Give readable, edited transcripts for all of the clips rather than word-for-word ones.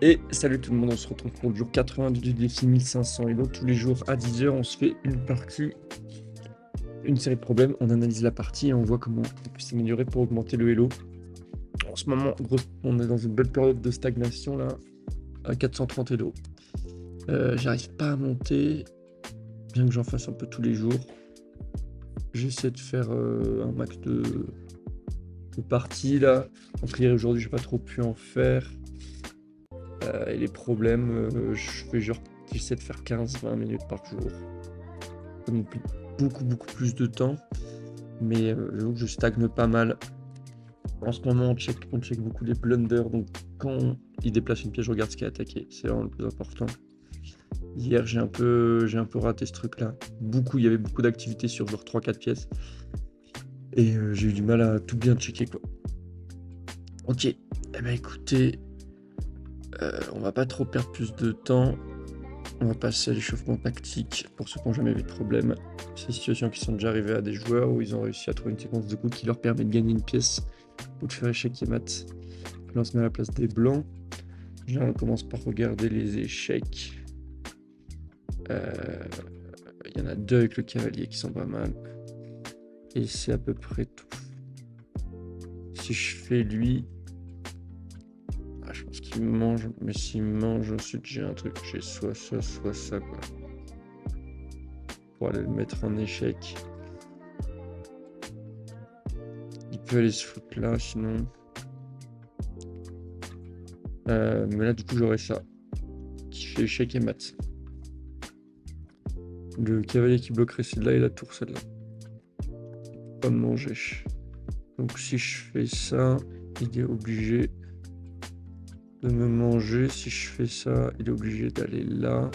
Et salut tout le monde, on se retrouve pour le jour 82 du défi 1500. Et donc tous les jours à 10h, on se fait une partie, une série de problèmes. On analyse la partie et on voit comment on peut s'améliorer pour augmenter le Elo. En ce moment, on est dans une belle période de stagnation là, à 430 Elo. J'arrive pas à monter, bien que j'en fasse un peu tous les jours. J'essaie de faire un max de parties là. En prière aujourd'hui, j'ai pas trop pu en faire. Et les problèmes, j'essaie de faire 15-20 minutes par jour. Ça me plaît beaucoup plus de temps, mais j'avoue que je stagne pas mal. En ce moment, on check beaucoup les blunders, donc quand il déplace une pièce, je regarde ce qui est attaqué, c'est vraiment le plus important. Hier, j'ai un peu raté ce truc-là. Il y avait beaucoup d'activités sur genre 3-4 pièces, et j'ai eu du mal à tout bien checker, quoi. Ok, eh ben écoutez, on va pas trop perdre plus de temps. On va passer à l'échauffement tactique pour ceux qui n'ont jamais vu de problème. Ces situations qui sont déjà arrivées à des joueurs où ils ont réussi à trouver une séquence de coups qui leur permet de gagner une pièce ou de faire échec et mat. Là, on se met à la place des blancs. Déjà, on commence par regarder les échecs. Il y en a deux avec le cavalier qui sont pas mal. Et c'est à peu près tout. Si je fais lui... Ah, je pense qu'il mange, mais s'il mange, ensuite j'ai un truc. J'ai soit ça, quoi. Pour aller le mettre en échec. Il peut aller se foutre là, sinon... mais là, du coup, j'aurai ça. Qui fait échec et mat. Le cavalier qui bloquerait celle-là et la tour celle-là. Pas me manger. Donc si je fais ça, il est obligé de me manger. Si je fais ça, il est obligé d'aller là.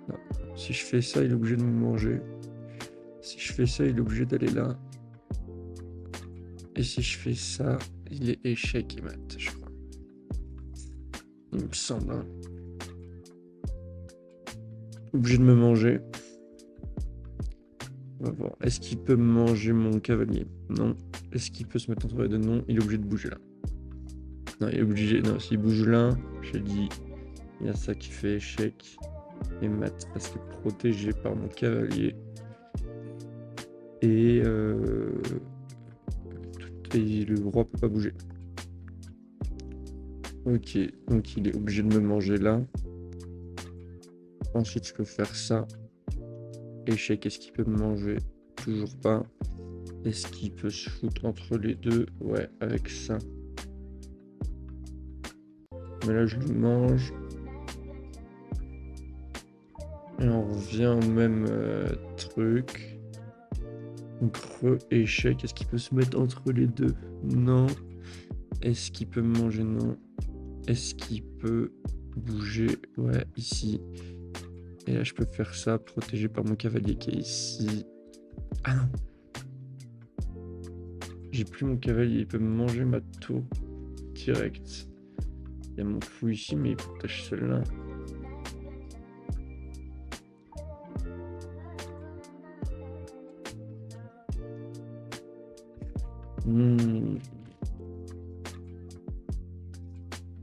Non. Si je fais ça, il est obligé de me manger. Si je fais ça, il est obligé d'aller là. Et si je fais ça, il est échec et mat, je crois. Il me semble. Hein. Obligé de me manger. On va voir. Est-ce qu'il peut manger mon cavalier? Non. Est-ce qu'il peut se mettre entre les deux? Non. Il est obligé de bouger là. Non, il est obligé. Non, s'il bouge là, j'ai dit, il y a ça qui fait échec et mat parce que protégé par mon cavalier. Et le roi peut pas bouger. Ok, donc il est obligé de me manger là. Ensuite, je peux faire ça. Échec, est-ce qu'il peut me manger? Toujours pas. Est-ce qu'il peut se foutre entre les deux? Ouais, avec ça. Mais là, je lui mange. Et on revient au même truc. Donc, re-échec. Est-ce qu'il peut se mettre entre les deux? Non. Est-ce qu'il peut me manger? Non. Est-ce qu'il peut bouger? Ouais, ici. Et là, je peux faire ça, protégé par mon cavalier qui est ici. Ah non! J'ai plus mon cavalier, il peut me manger ma tour direct. Il y a mon fou ici, mais il faut que tâche celle-là.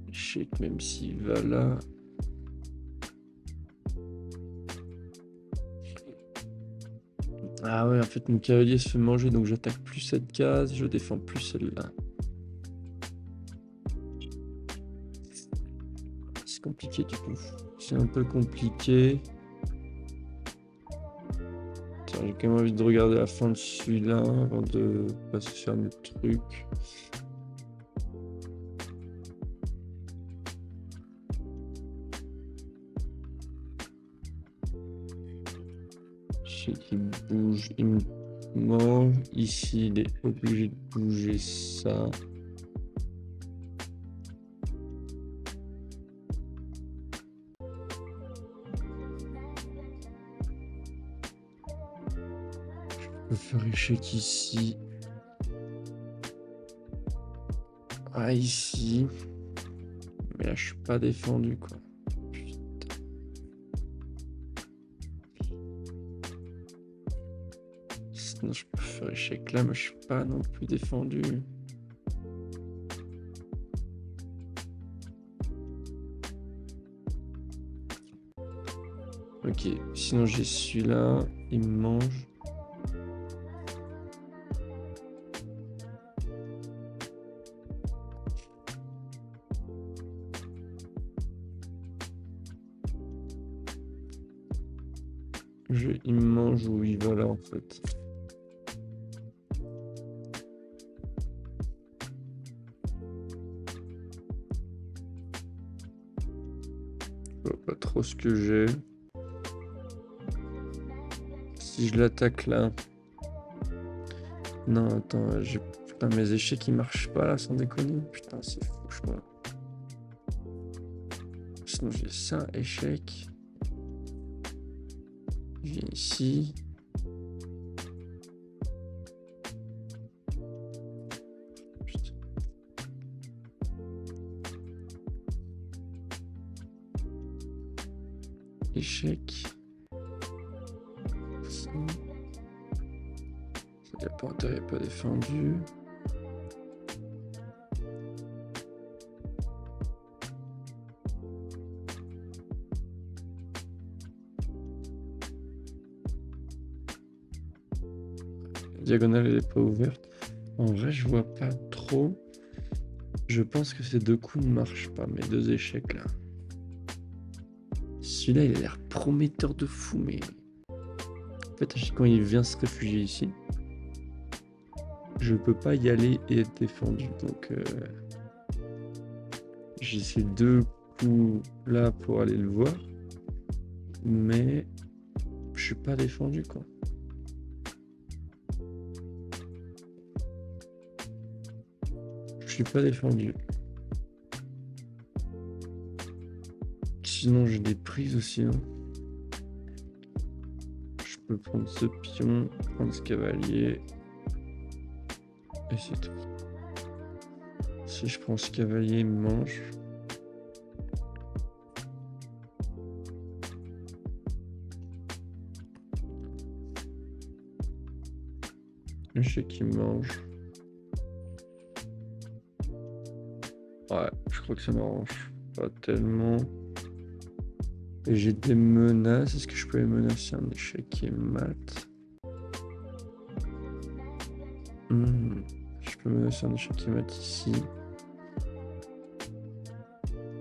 Échec, même s'il va là. Ah ouais, en fait, mon cavalier se fait manger, donc j'attaque plus cette case, je défends plus celle-là. C'est compliqué du coup. C'est un peu compliqué. J'ai quand même envie de regarder la fin de celui-là avant de passer sur un autre truc. Je sais qu'il bouge, il me mange. Ici, il est obligé de bouger ça. Je peux faire échec ici. Ah, ici. Mais là, je suis pas défendu, quoi. Putain. Sinon, je peux faire échec là, mais je suis pas non plus défendu. Ok, sinon j'ai celui-là, il me mange. Il me mange ou il va là en fait. Je vois pas trop ce que j'ai. Si je l'attaque là. Non, attends, putain, mes échecs ils marchent pas là, sans déconner. Putain, c'est fou, je crois. Sinon j'ai ça, échec. Je viens ici. Putain. Échec. Il n'y a pas intérêt, pas défendu. La diagonale, elle n'est pas ouverte. En vrai, je vois pas trop. Je pense que ces deux coups ne marchent pas, mes deux échecs là. Celui-là, il a l'air prometteur de fou, mais... En fait, quand il vient se réfugier ici, je peux pas y aller et être défendu. Donc, j'ai ces deux coups là pour aller le voir. Mais je suis pas défendu, quoi. Je suis pas défendu. Sinon, j'ai des prises aussi. Hein. Je peux prendre ce pion, prendre ce cavalier. Et c'est tout. Si je prends ce cavalier, il me mange. Échec qui me mange. Ouais, je crois que ça m'arrange pas tellement. Et j'ai des menaces. Est-ce que je peux les menacer un échec qui est mat? Je peux menacer un échec qui est mat ici.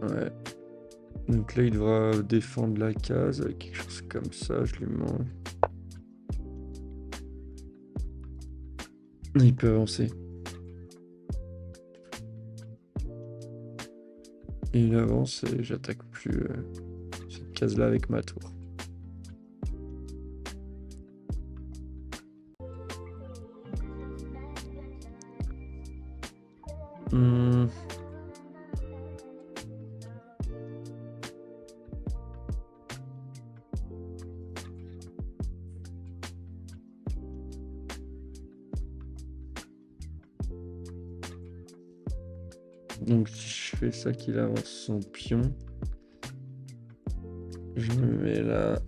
Ouais. Donc là, il devra défendre la case avec quelque chose comme ça. Je lui mange. Il peut avancer. Il avance et j'attaque plus cette case-là avec ma tour. Donc si je fais ça, qu'il avance son pion, je me mets là.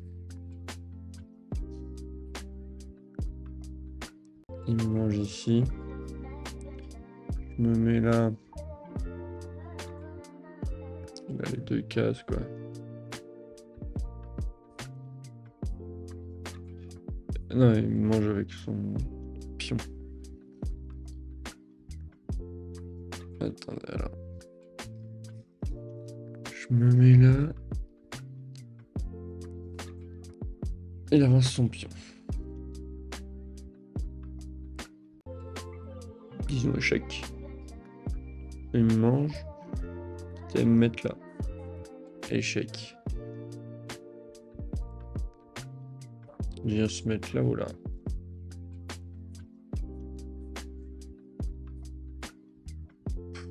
Il me mange ici. Je me mets là. Il a les deux cases, quoi. Non, il me mange avec son pion. Attendez, alors. Je me mets là. Il avance son pion. Disons échec. Il me mange. Je vais me mettre là. Échec. Il vient se mettre là ou là.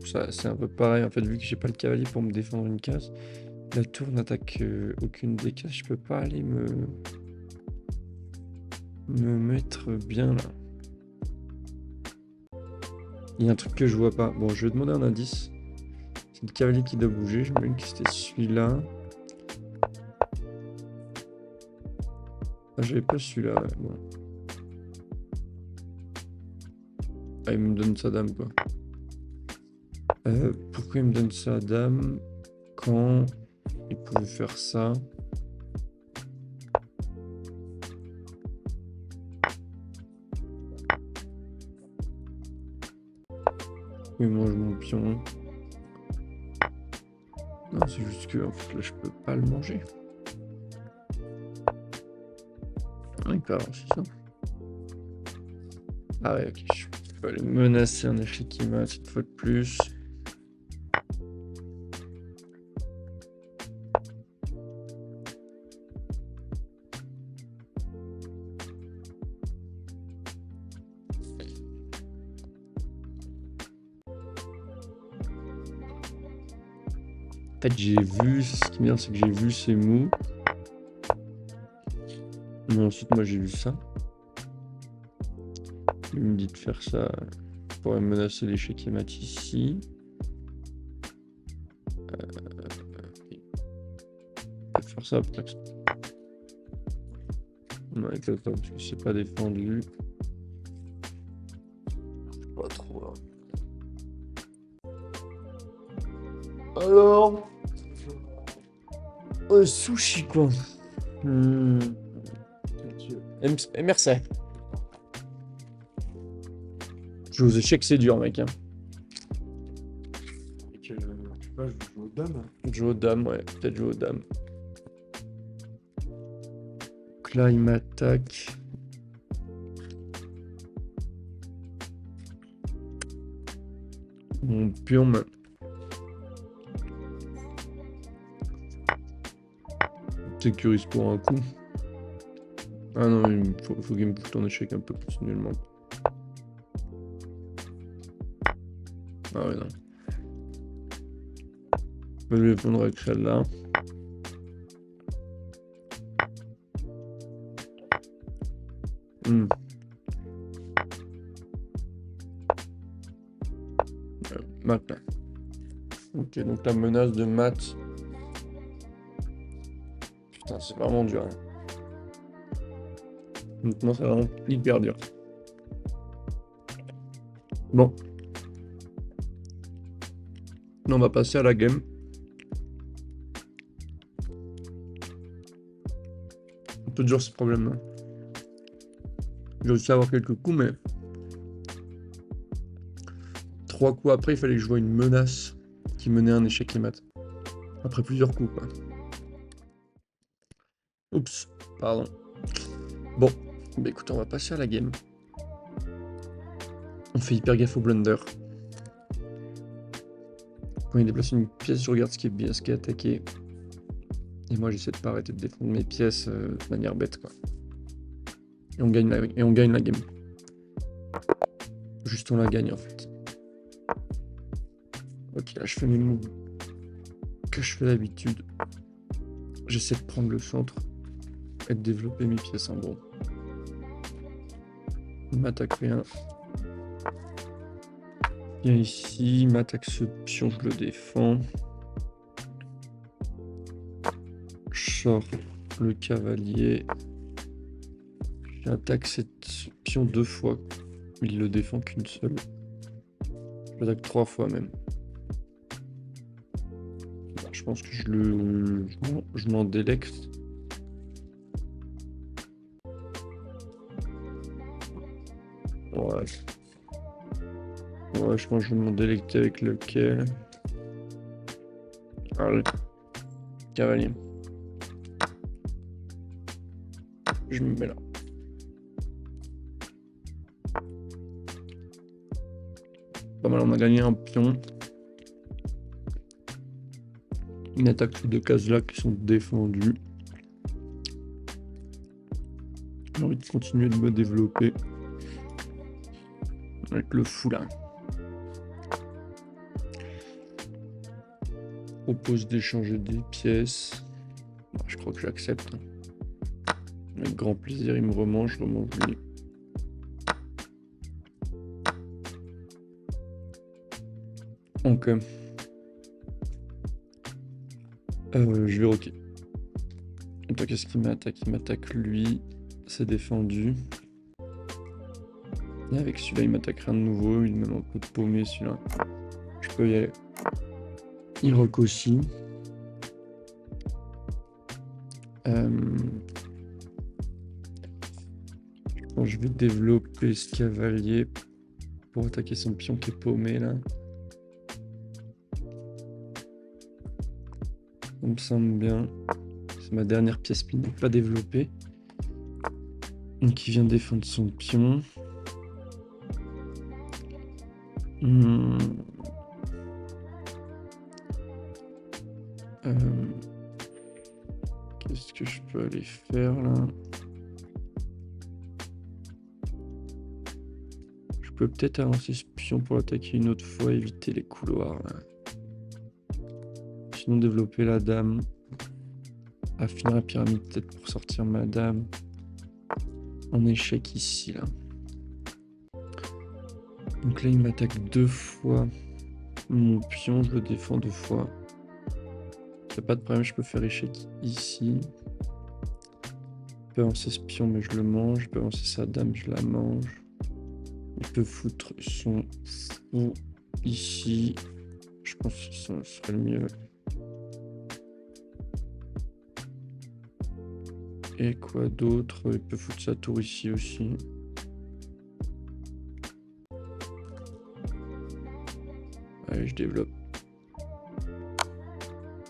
Ça, c'est un peu pareil en fait, vu que j'ai pas le cavalier pour me défendre une case. La tour n'attaque aucune des cases. Je peux pas aller me mettre bien là. Il y a un truc que je vois pas. Bon, je vais demander un indice. C'est le cavalier qui doit bouger. Je me dis que c'était celui-là. Ah, j'avais pas celui-là. Ouais. Bon. Ah, il me donne sa dame, quoi. Pourquoi il me donne sa dame quand il pouvait faire ça? Il mange mon pion. Non, c'est juste que en fait, là, je peux pas le manger. Ah, il peut avoir ça. Ah ouais, ok. Je peux aller menacer un échec qui m'a cette fois de plus. En fait, j'ai vu, ce qui est bien, c'est que j'ai vu ces mots. Mais ensuite, moi, j'ai vu ça. Il me dit de faire ça pour menacer l'échec mat ici. Faire ça après. Non, exactement, parce que c'est pas défendu. Pas trop. Alors, sushi quoi. Merci. Jouer aux échecs, c'est dur, mec. Hein. Je sais pas, je joue aux dames. Jouer aux dames, ouais. Peut-être jouer aux dames. Donc là, il m'attaque. Mon pion me... sécurise pour un coup. Ah non, il faut qu'il me foute en échec un peu continuellement. Ah ouais, non. Je vais répondre avec celle-là. Maintenant. Ok, donc la menace de maths. Putain, c'est vraiment dur. Hein. Maintenant, c'est vraiment hyper dur. Bon. On va passer à la game. Un peu dur ce problème. Hein. J'ai réussi à avoir quelques coups, mais 3 coups après, il fallait que je voie une menace qui menait à un échec et mat. Après plusieurs coups, quoi. Oups, pardon. Bon, bah écoute, on va passer à la game. On fait hyper gaffe au blunder. Quand il déplace une pièce, je regarde ce qui est attaqué. Et moi, j'essaie de pas arrêter de défendre mes pièces de manière bête, quoi. Et on gagne la game. Juste on la gagne, en fait. Ok, là, je fais mes moves que je fais d'habitude. J'essaie de prendre le centre et de développer mes pièces en gros. Il m'attaque rien. Viens ici, il m'attaque ce pion, je le défends. Je sors le cavalier. J'attaque cette pion 2 fois. Il le défend qu'une seule. Je l'attaque 3 fois même. Je pense que je m'en délecte. Ouais. Ouais, je pense que je vais m'en délecter avec lequel. Allez. Cavalier. Je me mets là. Pas mal, on a gagné un pion. Une attaque sur 2 cases là qui sont défendues. J'ai envie de continuer de me développer. Avec le fou là. Propose d'échanger des pièces. Je crois que j'accepte. Avec grand plaisir, il me remange, je remange lui. Donc, je vais rocker. Et toi, qu'est-ce qu'il m'attaque? Il m'attaque lui. C'est défendu. Et avec celui-là, il m'attaque rien de nouveau. Il me met un peu de paumé celui-là. Je peux y aller. Il rock aussi. Je vais développer ce cavalier pour attaquer son pion qui est paumé là. Ça me semble bien. C'est ma dernière pièce qui n'est pas développée. Donc il vient défendre son pion. Hmm. Qu'est-ce que je peux aller faire là? Je peux peut-être avancer ce pion pour l'attaquer une autre fois, éviter les couloirs là. Sinon développer la dame. Affiner la pyramide peut-être pour sortir ma dame. En échec ici là. Donc là il m'attaque 2 fois. Mon pion, je le défends 2 fois. Il n'y a pas de problème, je peux faire échec ici. Je peux avancer ce pion, mais je le mange. Je peux avancer sa dame, je la mange. Il peut foutre son fou ici. Je pense que ça serait le mieux. Et quoi d'autre? Il peut foutre sa tour ici aussi. Allez, je développe.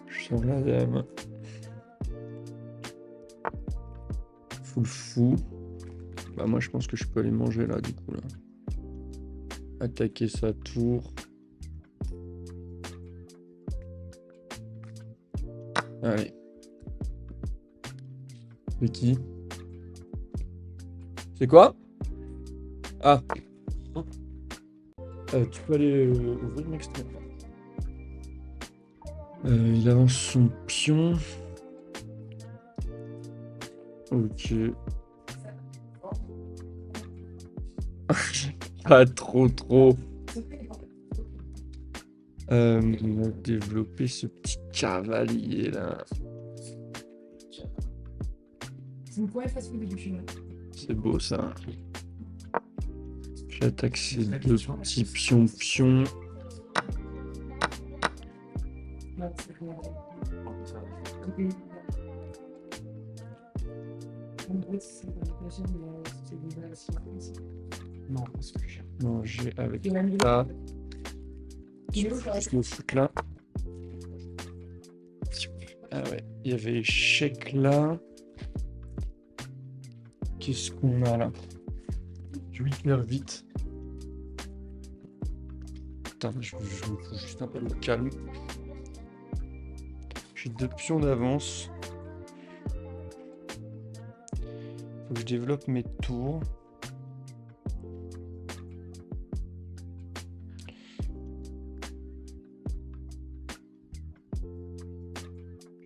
Je sors la dame. Full fou. Bah moi je pense que je peux aller manger là du coup là. Attaquer sa tour. Allez. C'est qui? C'est quoi? Ah. Tu peux aller ouvrir l'extrait. Il avance son pion. Ok. Pas trop. On va développer ce petit cavalier là. C'est beau ça. J'attaque ces deux petits pions. Manger avec ça. Je me foutre là. Ah ouais, il y avait échec là. Qu'est-ce qu'on a là? Je vais faire vite. Putain, je me fous juste un peu de calme. J'ai 2 pions d'avance. Faut que je développe mes tours.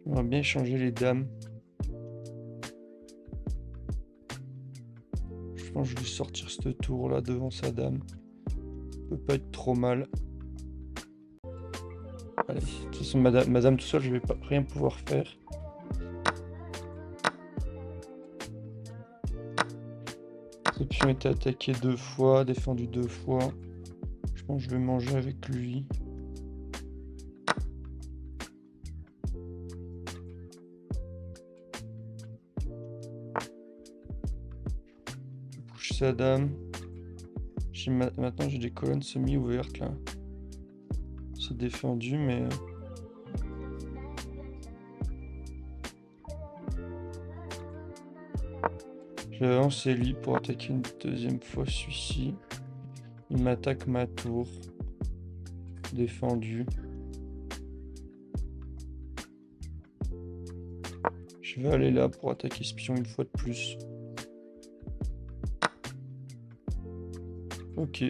J'aimerais bien changer les dames. Je pense que je vais sortir cette tour là devant sa dame. Ça peut pas être trop mal. Allez, de toute façon ma dame tout seul je vais pas rien pouvoir faire. Ce pion était attaqué 2 fois, défendu 2 fois. Je pense que je vais manger avec lui. Sa dame. Maintenant j'ai des colonnes semi-ouvertes là. C'est défendu mais... Je vais avancer lui pour attaquer une deuxième fois celui-ci. Il m'attaque ma tour. Défendu. Je vais aller là pour attaquer ce pion une fois de plus. Ok.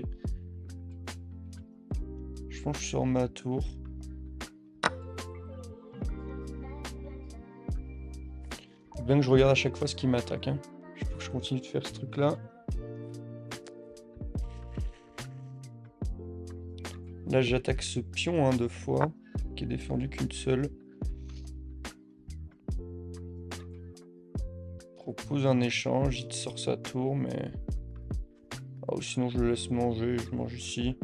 Je pense que je sors ma tour. Faut bien que je regarde à chaque fois ce qui m'attaque. Hein. Faut que je continue de faire ce truc là. Là j'attaque ce pion 2 fois, qui est défendu qu'une seule. Propose un échange, il te sort sa tour, mais... Ah, ou sinon je le laisse manger, je mange ici.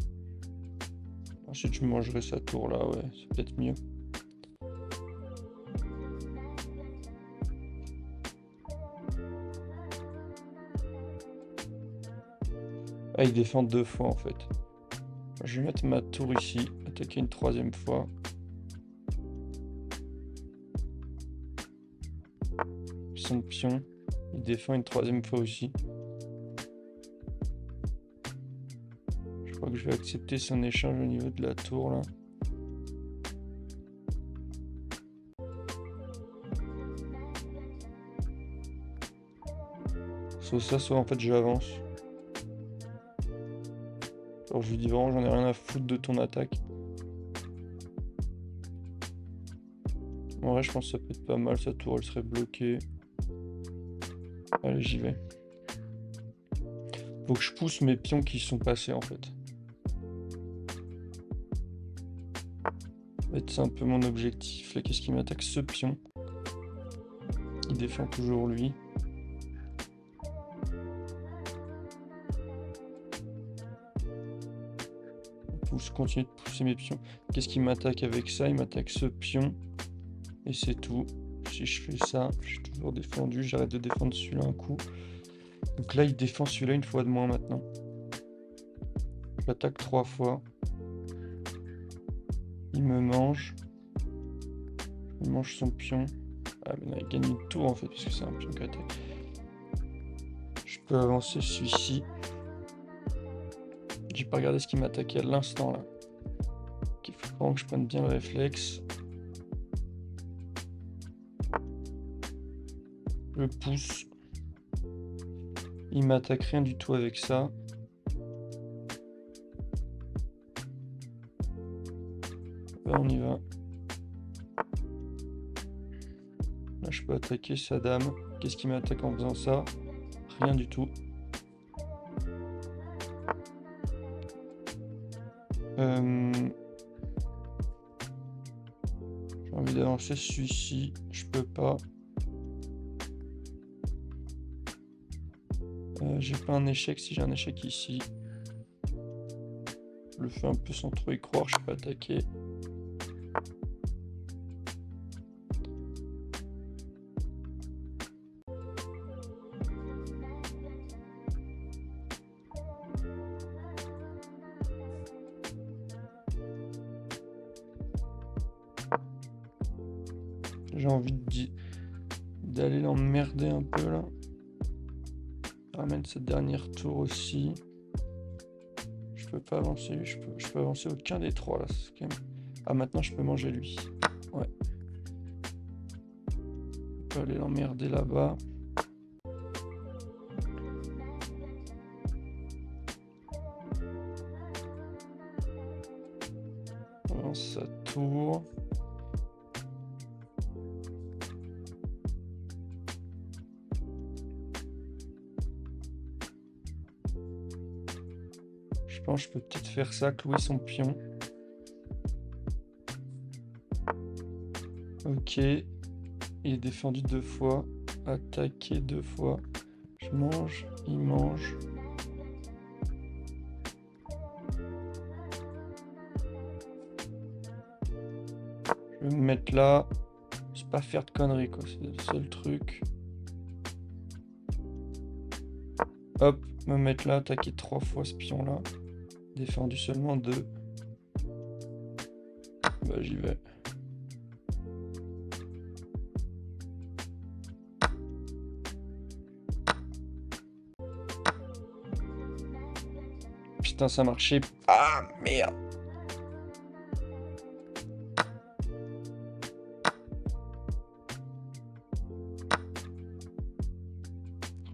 Ensuite je mangerai sa tour là, ouais, c'est peut-être mieux. Ah, il défend 2 fois en fait. Je vais mettre ma tour ici, attaquer une 3e fois. son pion. Il défend une troisième fois aussi. Je crois que je vais accepter son échange au niveau de la tour là. Soit ça, soit en fait j'avance. Alors je lui dis vraiment j'en ai rien à foutre de ton attaque. En vrai je pense que ça peut être pas mal, sa tour elle serait bloquée. Allez j'y vais. Faut que je pousse mes pions qui sont passés en fait. C'est un peu mon objectif. Là qu'est-ce qui m'attaque? Ce pion. Il défend toujours lui. Je continue de pousser mes pions. Qu'est-ce qui m'attaque avec ça? Il m'attaque ce pion. Et c'est tout. Si je fais ça, je suis toujours défendu. J'arrête de défendre celui-là un coup. Donc là, il défend celui-là une fois de moins maintenant. J'attaque 3 fois. Il me mange. Il mange son pion. Ah, mais là, il gagne une tour en fait, parce que c'est un pion qui attaque. Je peux avancer celui-ci. J'ai pas regardé ce qui m'attaquait à l'instant là. Il faut vraiment que je prenne bien le réflexe. Je pousse. Il m'attaque rien du tout avec ça. Ben, on y va. Là je peux attaquer sa dame. Qu'est-ce qui m'attaque en faisant ça? Rien du tout. J'ai envie d'avancer celui-ci, je peux pas. J'ai pas un échec, si j'ai un échec ici. Je le fais un peu sans trop y croire, je peux attaquer. J'ai envie d'aller l'emmerder un peu là. Ramène cette dernière tour aussi. Je peux pas avancer, je peux avancer aucun des trois là. Quand même... Ah maintenant je peux manger lui. Ouais. Je peux aller l'emmerder là-bas. On avance sa tour. Je pense que je peux peut-être faire ça, clouer son pion. Ok. Il est défendu 2 fois. Attaqué 2 fois. Je mange, il mange. Je vais me mettre là. C'est pas faire de conneries quoi, c'est le seul truc. Hop, me mettre là, attaquer 3 fois ce pion là. Défendu seulement 2. Bah j'y vais. Putain ça marchait. Ah merde.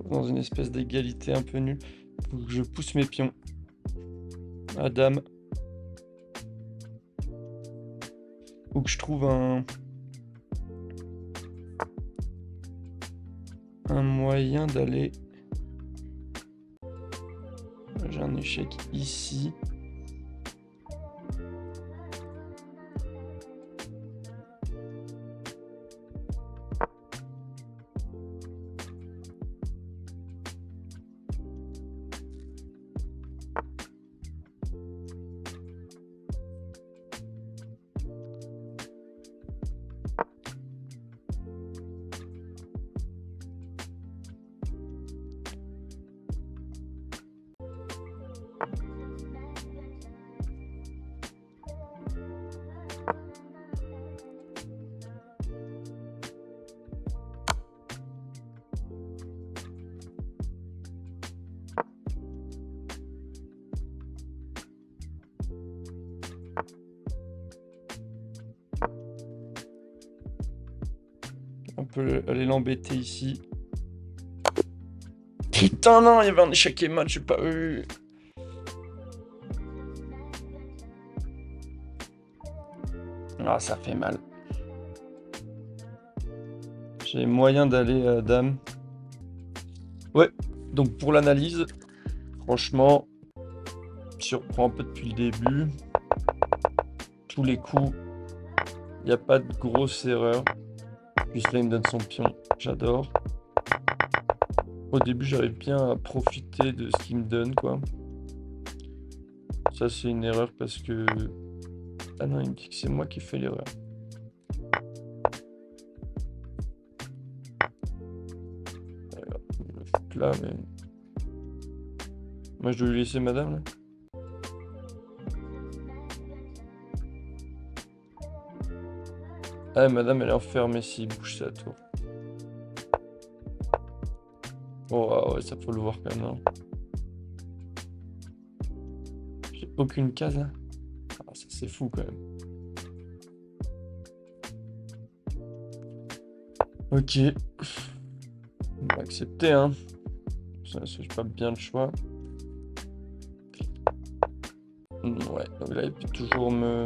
Dans une espèce d'égalité un peu nulle. Faut que je pousse mes pions. À dame. Ou que je trouve un moyen d'aller. J'ai un échec ici. On peut aller l'embêter ici. Putain, non, il y avait un échec et mat, j'ai pas eu. Ah, ça fait mal. J'ai moyen d'aller à dame. Ouais, donc pour l'analyse, franchement, si on reprend un peu depuis le début, tous les coups, il n'y a pas de grosse erreur. Puis là, il me donne son pion, j'adore. Au début, j'arrive bien à profiter de ce qu'il me donne, quoi. Ça, c'est une erreur parce que... Ah non, il me dit que c'est moi qui fais l'erreur. Le foutre là, mais... Moi, je dois lui laisser madame, là. Ah, madame, elle est enfermée s'il bouge sa tour. Oh, ah ouais, ça faut le voir quand même, non? J'ai aucune case, hein. Ah, ça, c'est fou, quand même. Ok. On va accepter, hein. Ça, j'ai pas bien le choix. Ouais, donc là, il peut toujours me...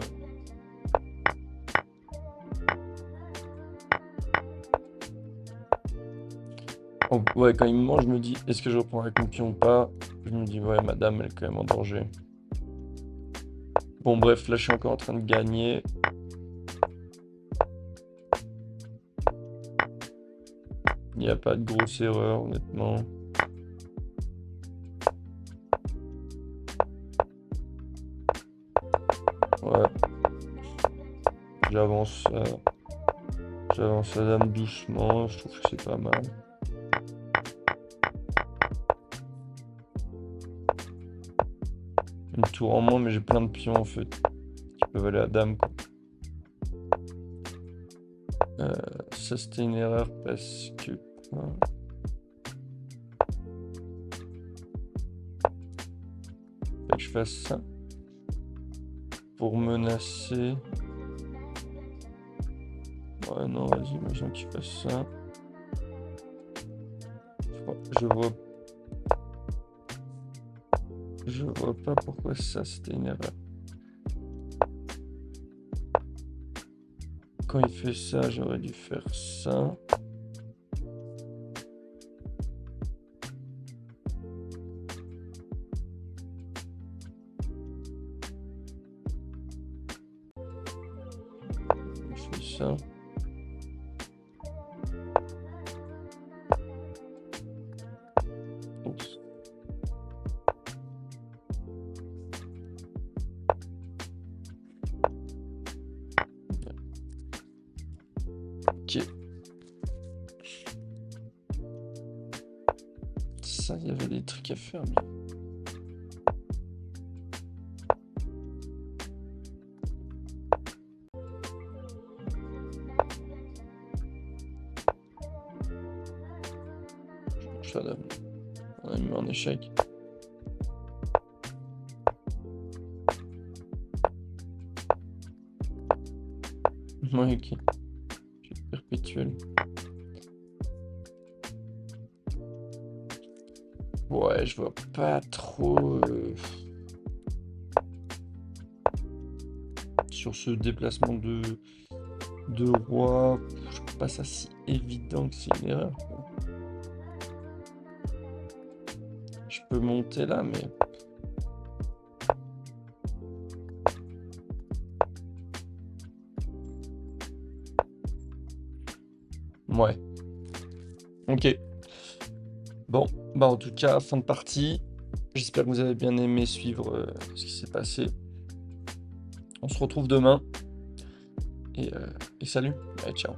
Oh, ouais, quand il me mange, je me dis, est-ce que je reprends avec mon pion ou pas? Je me dis, ouais, madame, elle est quand même en danger. Bon, bref, là, je suis encore en train de gagner. Il n'y a pas de grosse erreur, honnêtement. Ouais. J'avance la dame doucement, je trouve que c'est pas mal. Une tour en moins, mais j'ai plein de pions en fait qui peuvent aller à dame, quoi. Ça c'était une erreur parce que... Faut que je fasse ça pour menacer. Ouais, non, vas-y, imagine qu'il fasse ça. Je vois pas pourquoi ça c'était une erreur. Quand il fait ça, j'aurais dû faire ça. Il fait ça. Oups. Ok. Ça, il y avait des trucs à faire, mais... Ça donne. On a mis en échec. Ouais, ok. J'ai perpétuel. Ouais, je vois pas trop... Sur ce déplacement de roi, je trouve pas ça si évident que c'est une erreur, quoi. Je peux monter là, mais... Ouais. Ok. Bon, bah en tout cas, fin de partie. J'espère que vous avez bien aimé suivre ce qui s'est passé. On se retrouve demain. Et salut. Allez, ciao.